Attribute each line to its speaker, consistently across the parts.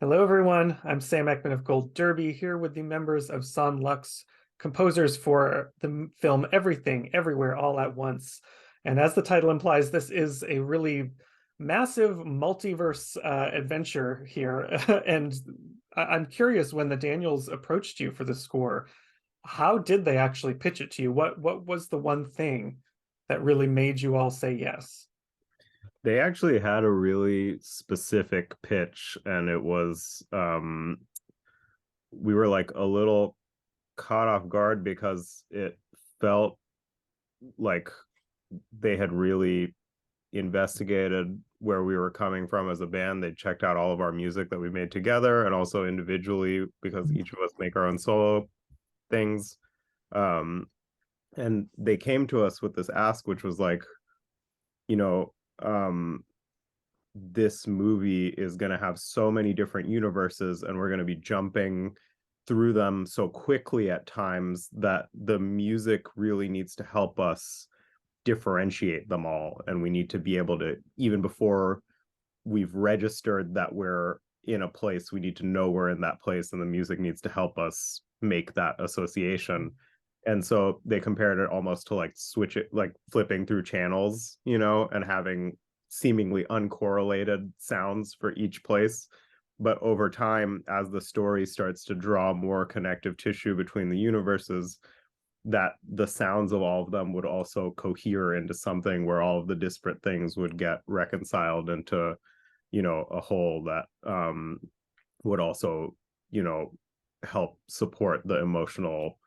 Speaker 1: Hello, everyone. I'm Sam Eckmann of Gold Derby here with the members of Son Lux, composers for the film Everything, Everywhere, All at Once. And as the title implies, this is a really massive multiverse adventure here. And I'm curious, when the Daniels approached you for the score, how did they actually pitch it to you? What was the one thing that really made you all say yes?
Speaker 2: They actually had a really specific pitch, and it was we were like a little caught off guard because it felt like they had really investigated where we were coming from as a band. They checked out all of our music that we made together and also individually because each of us make our own solo things. Um, and they came to us with this ask, which was like, you know, this movie is going to have so many different universes and we're going to be jumping through them so quickly at times that the music really needs to help us differentiate them all, and we need to be able to, even before we've registered that we're in a place, we need to know we're in that place, and the music needs to help us make that association. And so they compared it almost to like switch it, like flipping through channels, and having seemingly uncorrelated sounds for each place. But over time, as the story starts to draw more connective tissue between the universes, that the sounds of all of them would also cohere into something where all of the disparate things would get reconciled into, a whole that would also, help support the emotional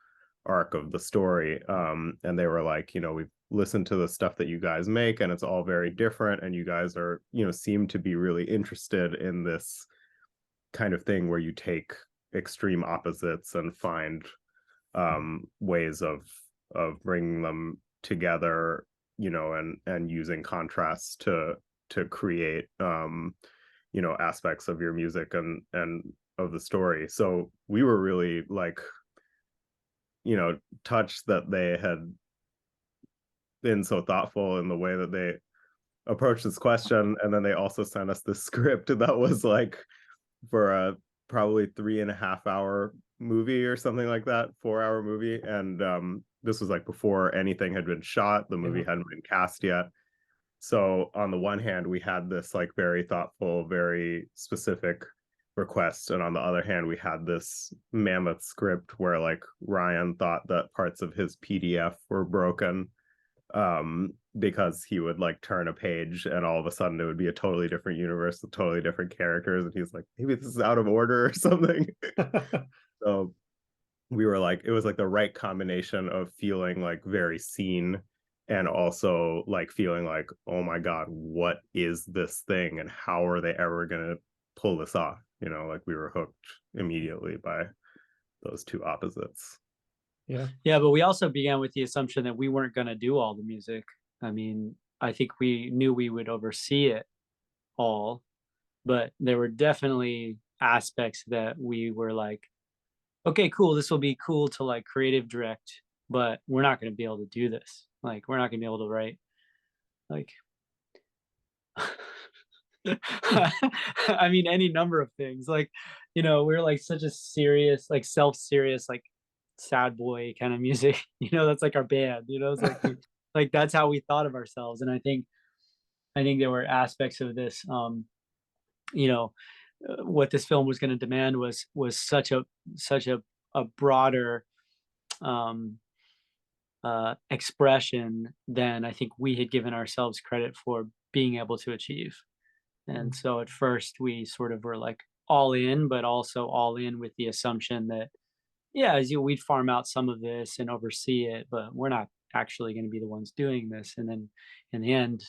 Speaker 2: arc of the story. And they were like, we've listened to the stuff that you guys make and it's all very different, and you guys are, seem to be really interested in this kind of thing where you take extreme opposites and find ways of bringing them together, and using contrasts to create aspects of your music and of the story. So we were really like, touched that they had been so thoughtful in the way that they approached this question. And then they also sent us this script that was like for a probably 3.5 hour movie or something like that, 4 hour movie. And this was like before anything had been shot. The movie hadn't been cast yet. So on the one hand, we had this like very thoughtful, very specific request, and on the other hand, we had this mammoth script where like Ryan thought that parts of his PDF were broken, because he would like turn a page and all of a sudden it would be a totally different universe with totally different characters, and he's like, maybe this is out of order or something. So we were like, it was like the right combination of feeling like very seen and also like feeling like, oh my god, what is this thing and how are they ever gonna pull this off? Like we were hooked immediately by those two opposites.
Speaker 1: Yeah.
Speaker 3: Yeah, but we also began with the assumption that we weren't going to do all the music. I mean, I think we knew we would oversee it all, but there were definitely aspects that we were like, okay, cool, this will be cool to like creative direct, but we're not going to be able to do this. Like, we're not going to be able to write like I mean, any number of things. Like, we're like such a serious, like self-serious, like sad boy kind of music. That's like our band. It's like like that's how we thought of ourselves. And I think there were aspects of this. You know, what this film was going to demand was such a broader um, expression than I think we had given ourselves credit for being able to achieve. And so at first we sort of were like all in, but also all in with the assumption that, yeah, we'd farm out some of this and oversee it, but we're not actually going to be the ones doing this. And then in the end,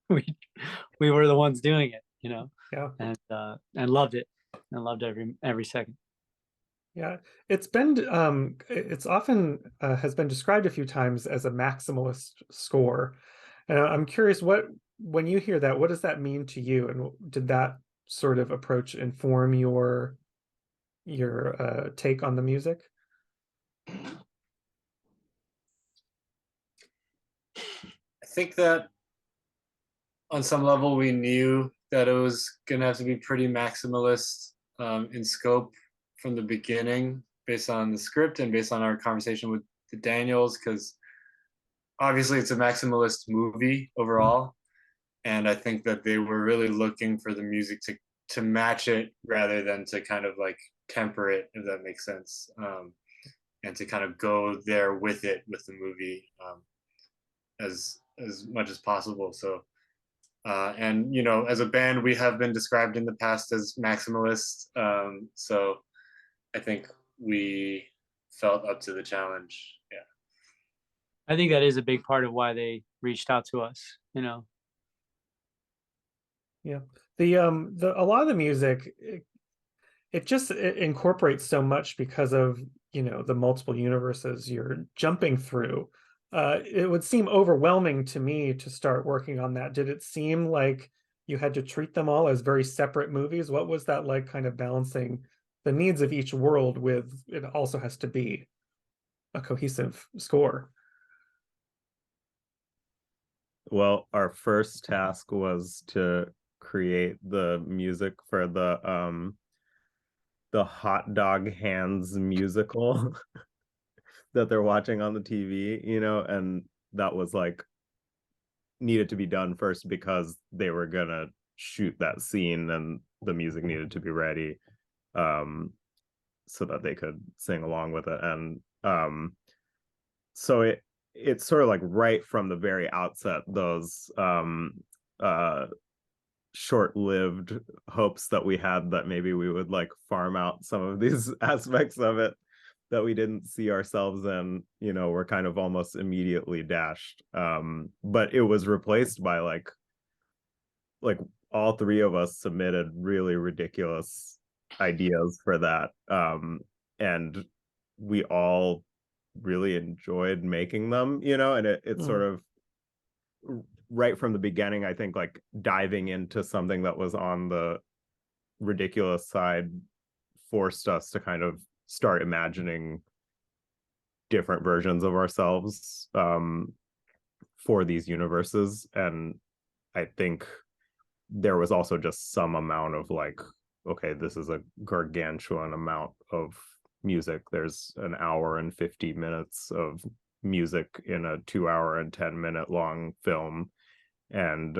Speaker 3: we we were the ones doing it,
Speaker 1: Yeah.
Speaker 3: and loved it and loved every second.
Speaker 1: Yeah, it's often has been described a few times as a maximalist score. And I'm curious, when you hear that, what does that mean to you? And did that sort of approach inform your take on the music?
Speaker 4: I think that on some level we knew that it was gonna have to be pretty maximalist in scope from the beginning, based on the script and based on our conversation with the Daniels, because obviously it's a maximalist movie overall, and I think that they were really looking for the music to match it rather than to kind of like temper it, if that makes sense, and to kind of go there with it with the movie, as much as possible. So and you know, as a band, we have been described in the past as maximalist, so I think we felt up to the challenge. Yeah.
Speaker 3: I think that is a big part of why they reached out to us, you know.
Speaker 1: Yeah. The a lot of the music, it just incorporates so much because of, you know, the multiple universes you're jumping through. It would seem overwhelming to me to start working on that. Did it seem like you had to treat them all as very separate movies? What was that like, kind of balancing the needs of each world with it also has to be a cohesive score?
Speaker 2: Well, our first task was to create the music for the hot dog hands musical that they're watching on the TV, you know, and that was like needed to be done first because they were gonna shoot that scene and the music needed to be ready, so that they could sing along with it. And so it's sort of like right from the very outset, those short-lived hopes that we had that maybe we would like farm out some of these aspects of it that we didn't see ourselves in, you know, were kind of almost immediately dashed. But it was replaced by like all three of us submitted really ridiculous ideas for that. And we all really enjoyed making them, you know, and it sort of right from the beginning, I think like diving into something that was on the ridiculous side forced us to kind of start imagining different versions of ourselves for these universes. And I think there was also just some amount of like, okay, this is a gargantuan amount of music. There's an hour and 50 minutes of music in a 2 hour and 10-minute long film, and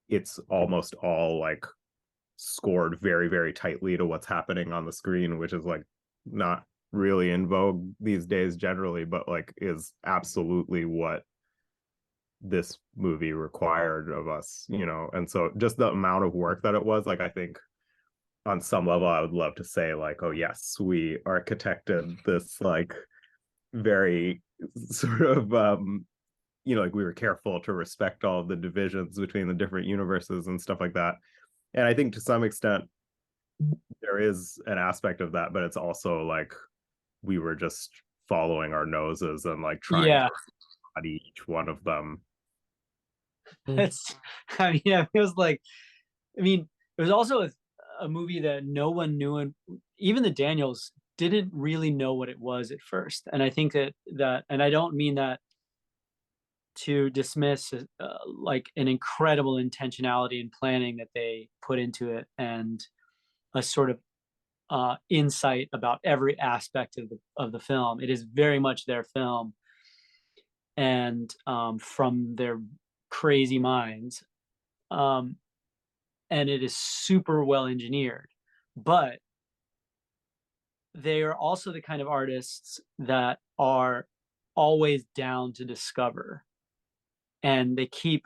Speaker 2: it's almost all like scored very, very tightly to what's happening on the screen, which is like not really in vogue these days generally, but like is absolutely what this movie required of us, you know. And so just the amount of work that it was, like, I think on some level I would love to say like, oh yes, we architected this like very sort of you know, like we were careful to respect all of the divisions between the different universes and stuff like that. And I think to some extent there is an aspect of that, but it's also like we were just following our noses and like trying to study each one of them.
Speaker 3: It's, I mean, it was like, I mean, it was also a movie that no one knew, and even the Daniels didn't really know what it was at first. And I think that, and I don't mean that to dismiss like an incredible intentionality and planning that they put into it, and a sort of insight about every aspect of the film. It is very much their film, and from their crazy minds, and it is super well engineered. But they are also the kind of artists that are always down to discover, and they keep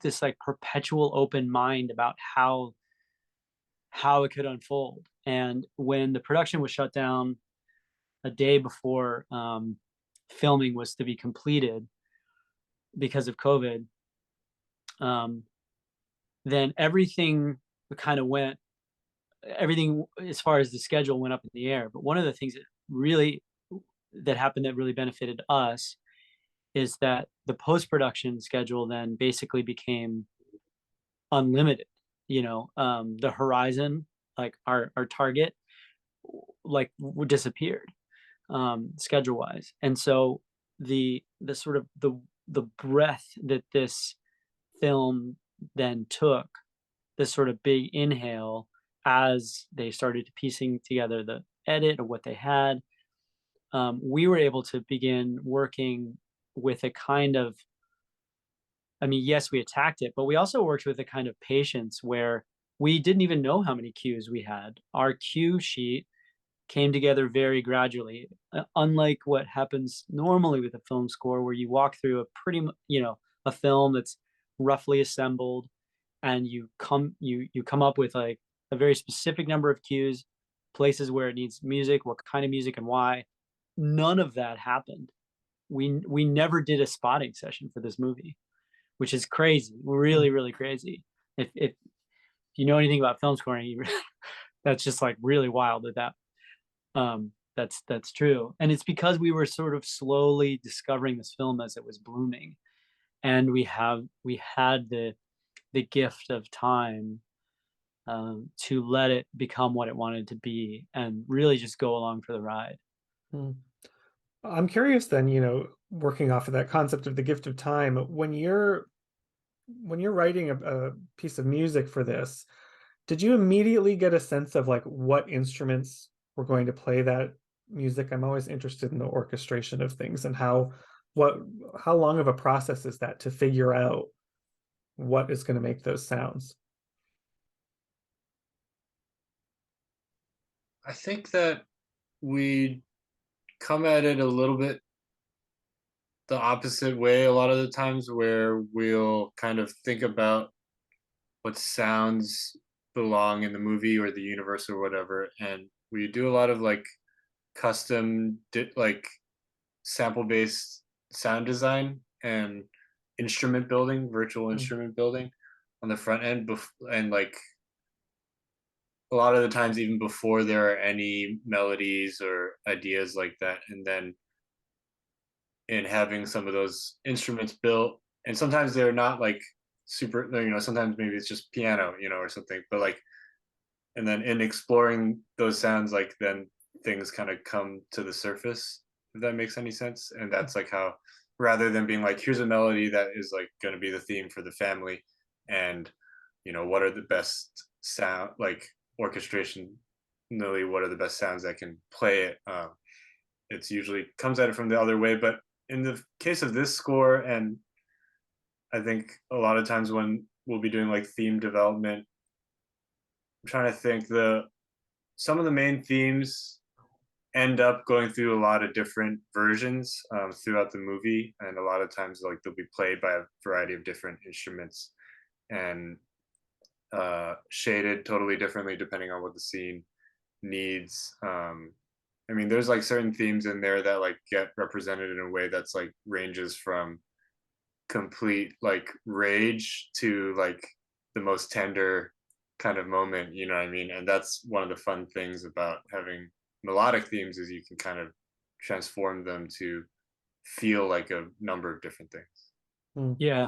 Speaker 3: this like perpetual open mind about how it could unfold. And when the production was shut down a day before filming was to be completed because of COVID, then everything kind of went, everything as far as the schedule went up in the air. But one of the things that happened that really benefited us is that the post-production schedule then basically became unlimited. You know, the horizon, like our target, like disappeared schedule wise. And so the sort of the breadth that this film then took this sort of big inhale as they started piecing together the edit of what they had. We were able to begin working with a kind of, I mean, yes, we attacked it, but we also worked with a kind of patience where we didn't even know how many cues we had. Our cue sheet came together very gradually, unlike what happens normally with a film score, where you walk through a a film that's roughly assembled, and you come up with like a very specific number of cues, places where it needs music, what kind of music and why. None of that happened. We never did a spotting session for this movie, which is crazy, really crazy. If you know anything about film scoring, that's just like really wild that's true. And it's because we were sort of slowly discovering this film as it was blooming, and we had the gift of time to let it become what it wanted to be and really just go along for the ride.
Speaker 1: I'm curious then, working off of that concept of the gift of time, when you're writing a piece of music for this, did you immediately get a sense of like what instruments were going to play that music? I'm always interested in the orchestration of things and how long of a process is that to figure out what is going to make those sounds?
Speaker 4: I think that we come at it a little bit the opposite way a lot of the times, where we'll kind of think about what sounds belong in the movie or the universe or whatever, and we do a lot of like custom like sample based sound design and instrument building, virtual instrument building on the front end, and like a lot of the times even before there are any melodies or ideas like that. And then in having some of those instruments built, and sometimes they're not like super, sometimes maybe it's just piano, or something, but like, and then in exploring those sounds, like then things kind of come to the surface, if that makes any sense. And that's like how, rather than being like, here's a melody that is like going to be the theme for the family, and what are the best sound, like orchestration, really, what are the best sounds that can play it. It's usually comes at it from the other way. But in the case of this score, and I think a lot of times when we'll be doing like theme development, I'm trying to think, some of the main themes end up going through a lot of different versions throughout the movie, and a lot of times like they'll be played by a variety of different instruments and shaded totally differently depending on what the scene needs. I mean, there's like certain themes in there that like get represented in a way that's like ranges from complete like rage to like the most tender kind of moment, you know what I mean? And that's one of the fun things about having melodic themes, is you can kind of transform them to feel like a number of different things.
Speaker 3: Yeah.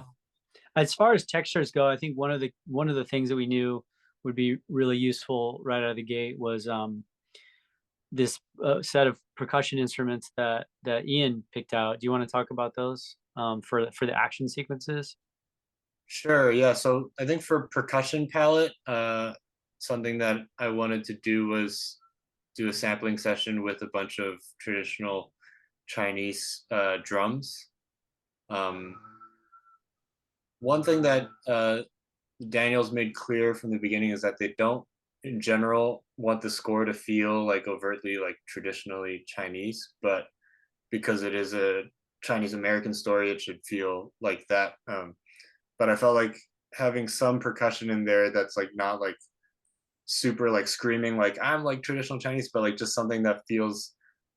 Speaker 3: As far as textures go, I think one of the things that we knew would be really useful right out of the gate was this set of percussion instruments that Ian picked out. Do you want to talk about those for the action sequences?
Speaker 4: Sure, yeah. So I think for percussion palette, something that I wanted to do was do a sampling session with a bunch of traditional Chinese drums. One thing that Daniels made clear from the beginning is that they don't, in general, want the score to feel like overtly like traditionally Chinese, but because it is a Chinese American story, it should feel like that. But I felt like having some percussion in there that's like not like super like screaming like I'm like traditional Chinese, but like just something that feels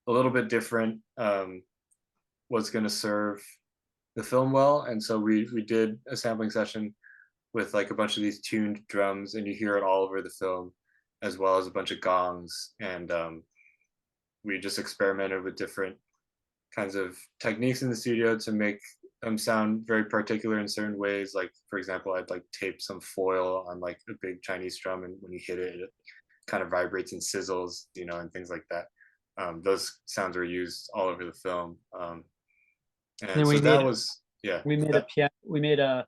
Speaker 4: a little bit different was going to serve the film well. And so we did a sampling session with like a bunch of these tuned drums, and you hear it all over the film, as well as a bunch of gongs. And we just experimented with different kinds of techniques in the studio to make them sound very particular in certain ways. Like, for example, I'd like tape some foil on like a big Chinese drum, and when you hit it, it kind of vibrates and sizzles, and things like that. Those sounds were used all over the film. And so that was, yeah.
Speaker 3: We made a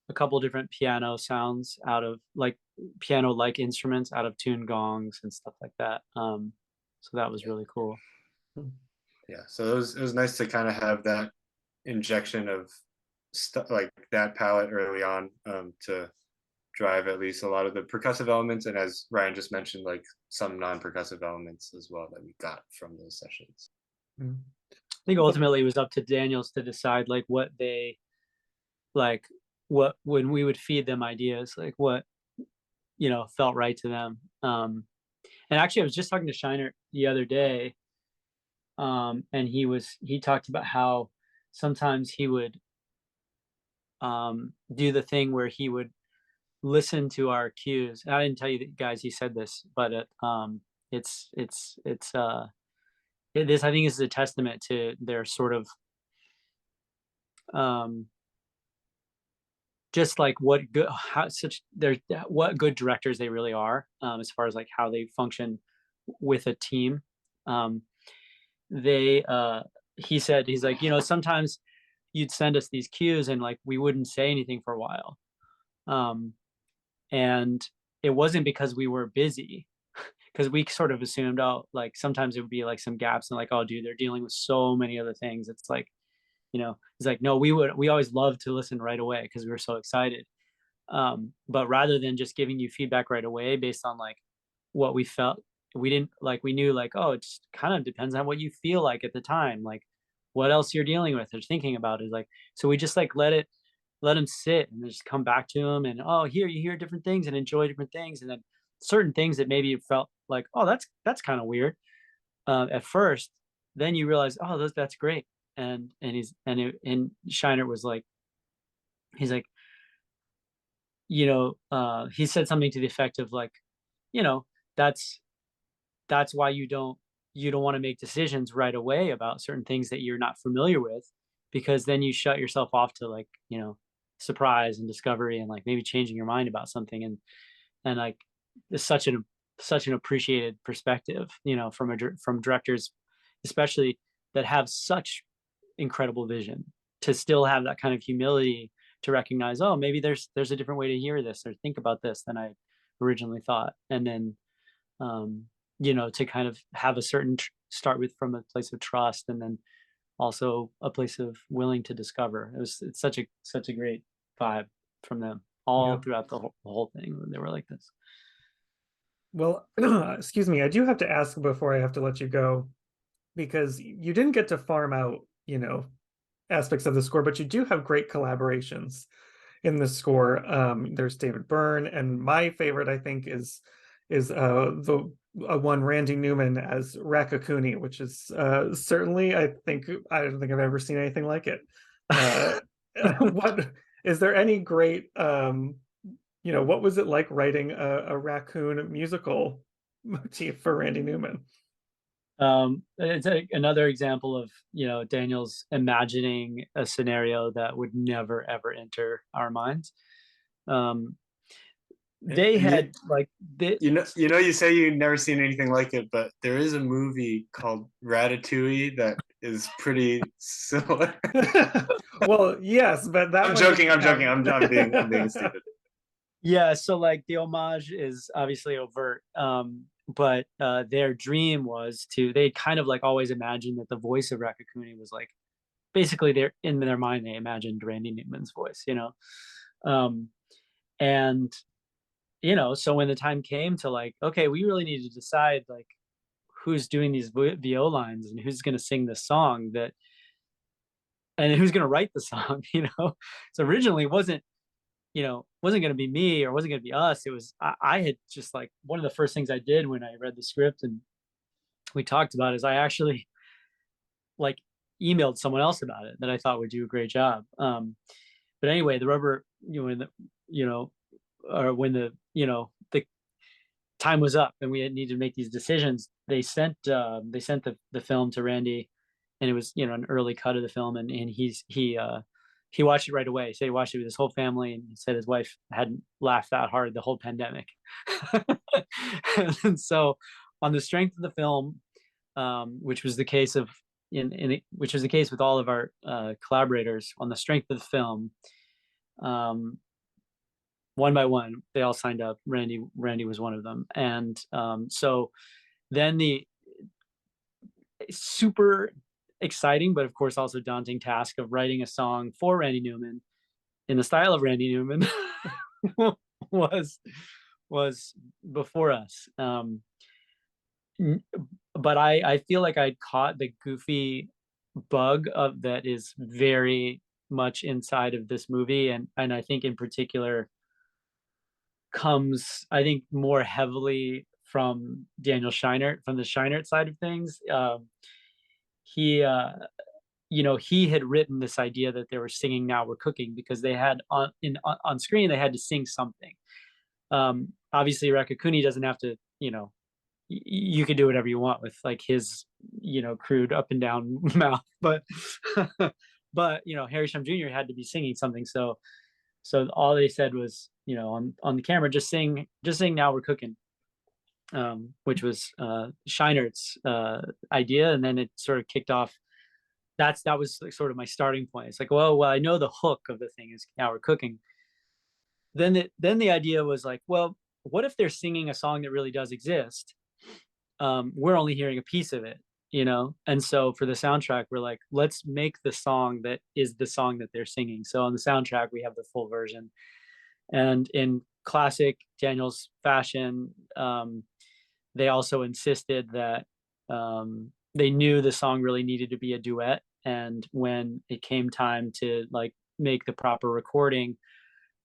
Speaker 3: a couple different piano sounds out of like piano like instruments out of tuned gongs and stuff like that. So that was really cool.
Speaker 4: Yeah, so it was nice to kind of have that injection of stuff like that palette early on, to drive at least a lot of the percussive elements, and as Ryan just mentioned, like some non-percussive elements as well that we got from those sessions.
Speaker 3: I think ultimately it was up to Daniels to decide like what they like, what when we would feed them ideas, like what felt right to them. And actually I was just talking to Shiner the other day, and he talked about how sometimes he would do the thing where he would listen to our cues. And I didn't tell you guys he said this, but this I think is a testament to their sort of just like what good directors they really are, as far as like how they function with a team. He said, he's like, sometimes you'd send us these cues and like we wouldn't say anything for a while, and it wasn't because we were busy, because we sort of assumed, oh, like sometimes it would be like some gaps and like, oh dude, they're dealing with so many other things. It's like, it's like, no, we always love to listen right away because we were so excited. But rather than just giving you feedback right away based on like what we felt, we knew like, oh, it just kind of depends on what you feel like at the time, like what else you're dealing with or thinking about is like, so we just like let them sit and just come back to them, and oh, here you hear different things and enjoy different things, and then certain things that maybe you felt like, oh, that's kind of weird at first, then you realize, oh, that's great. And Shiner was like, he's like, he said something to the effect of like, that's why you don't want to make decisions right away about certain things that you're not familiar with, because then you shut yourself off to like, surprise and discovery and like maybe changing your mind about something. And like it's such an appreciated perspective, from directors, especially that have such incredible vision, to still have that kind of humility to recognize, oh, maybe there's a different way to hear this or think about this than I originally thought. And then to kind of have a certain start with from a place of trust, and then also a place of willing to discover. It's such a great vibe from them all throughout the whole thing. They were like this.
Speaker 1: Well, excuse me, I do have to ask before I have to let you go, because you didn't get to farm out, aspects of the score, but you do have great collaborations in the score. There's David Byrne, and my favorite, I think, is the one Randy Newman as Rakakuni, which is certainly, I don't think I've ever seen anything like it. What is there any great what was it like writing a raccoon musical motif for Randy Newman?
Speaker 3: It's another example of Daniel's imagining a scenario that would never ever enter our minds. They had
Speaker 4: you say you've never seen anything like it, but there is a movie called Ratatouille that is pretty similar.
Speaker 1: Well, yes, but that
Speaker 4: I'm joking. I'm being stupid.
Speaker 3: Yeah, so like the homage is obviously overt, but their dream was they kind of like always imagined that the voice of Rakakuni was like, basically in their mind they imagined Randy Newman's voice, and so when the time came to like, okay, we really need to decide like who's doing these VO lines and who's going to sing this song, and who's going to write the song, so originally wasn't going to be me or wasn't going to be us. It was, I had just like, one of the first things I did when I read the script and we talked about it is I actually like emailed someone else about it that I thought would do a great job. But anyway, the rubber, when the time was up and we needed to make these decisions, they sent the film to Randy, and it was, an early cut of the film. And he watched it right away. So he watched it with his whole family, and he said his wife hadn't laughed that hard the whole pandemic. And so on the strength of the film, which was the case with all of our collaborators, on the strength of the film, one by one, they all signed up. Randy was one of them. And so then the super exciting, but of course also daunting task of writing a song for Randy Newman in the style of Randy Newman was before us. But I feel like I caught the goofy bug of that is very much inside of this movie, and I think in particular comes, I think, more heavily from Daniel Scheinert, from the Scheinert side of things. He he had written this idea that they were singing "Now We're Cooking" because they had on screen they had to sing something. Obviously Rakakuni doesn't have to, you could do whatever you want with like his, crude up and down mouth, but Harry Shum Jr. had to be singing something. So all they said was, on the camera, just sing "Now We're Cooking," which was Scheinert's idea. And then it sort of kicked off. That was like sort of my starting point. It's like, well, I know the hook of the thing is "Now We're Cooking." Then the idea was like, well, what if they're singing a song that really does exist? We're only hearing a piece of it, And so for the soundtrack, we're like, let's make the song that is the song that they're singing. So on the soundtrack, we have the full version. And in classic Daniels fashion, they also insisted that they knew the song really needed to be a duet. And when it came time to like make the proper recording,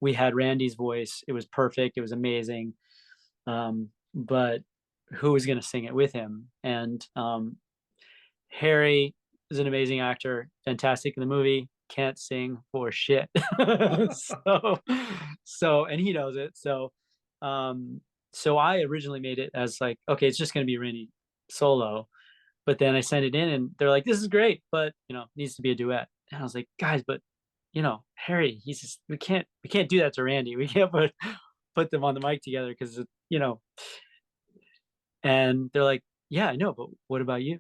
Speaker 3: we had Randy's voice. It was perfect. It was amazing. But who was going to sing it with him? And Harry is an amazing actor, fantastic in the movie, can't sing for shit. so and he knows it. So I originally made it as like, okay, it's just going to be Randy solo. But then I sent it in and they're like, this is great, but needs to be a duet. And I was like, guys, but Harry, he's just, we can't do that to Randy. We can't put them on the mic together because and they're like, yeah, I know, but what about you?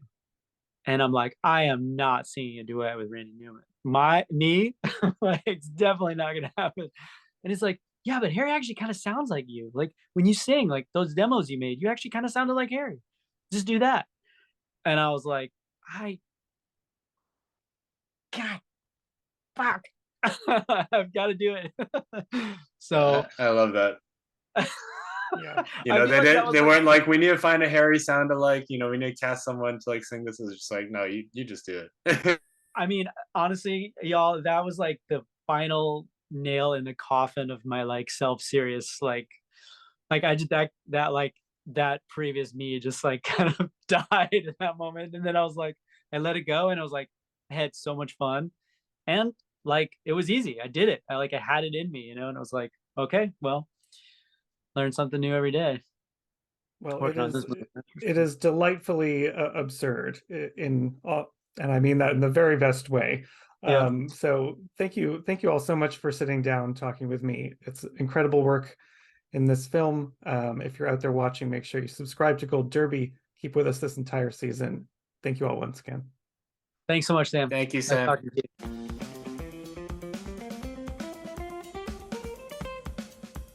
Speaker 3: And I'm like, I am not singing a duet with Randy Newman. Like, it's definitely not gonna happen. And it's like, yeah, but Harry actually kind of sounds like you. Like when you sing, like those demos you made, you actually kind of sounded like Harry. Just do that. And I was like, God, fuck. I've got to do it. So
Speaker 4: I love that.
Speaker 1: Yeah.
Speaker 4: They weren't like, we need to find a Harry sound alike, we need to cast someone to like sing this. Is just like, no, you just do it.
Speaker 3: I mean, honestly, y'all, that was like the final nail in the coffin of my like self-serious, like I did that previous me just like kind of died in that moment. And then I was like, I let it go and I was like, I had so much fun. And like, it was easy. I did it. I had it in me, and I was like, okay, well, learn something new every day.
Speaker 1: Well, it is delightfully absurd and I mean that in the very best way.
Speaker 3: Yeah.
Speaker 1: So thank you all so much for sitting down talking with me. It's incredible work in this film. If you're out there watching, make sure you subscribe to Gold Derby. Keep with us this entire season. Thank you all once again.
Speaker 3: Thanks so much, Sam.
Speaker 4: Thank you, Sam.
Speaker 3: Nice talking to you.